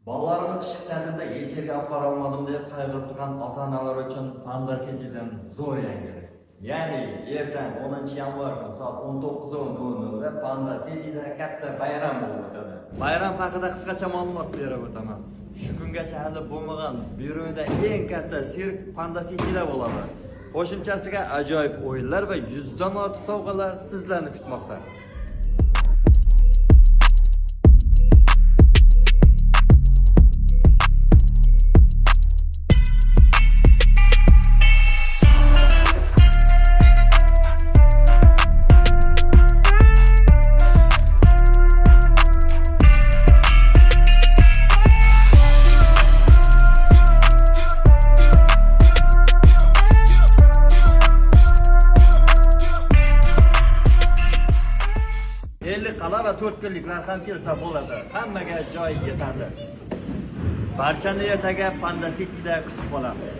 Bolalarımı qishki ta'tilda yechirga olib bora olmadim deb qayg'urib turgan ota-onalar uchun Panda City'dan zo'r yangilik. Ya'ni ertadan 10-yanvar soat 19:00 Panda City'da katta bayram bo'lib o'tadi. Bayram haqida qisqacha ma'lumot berib o'taman. Shu kungacha hali bo'lmagan Byuroda eng katta sirk Panda City'da bo'ladi. Qo'shimchasiga ajoyib o'yinlar va 100 dan ortiq sovg'alar sizlarni kutmoqda. Qala va 4 kunliklar ham kelsa bo'ladi. Hammaga joy yetadi. Barchani ertaga Panda City'da kutib qolamiz.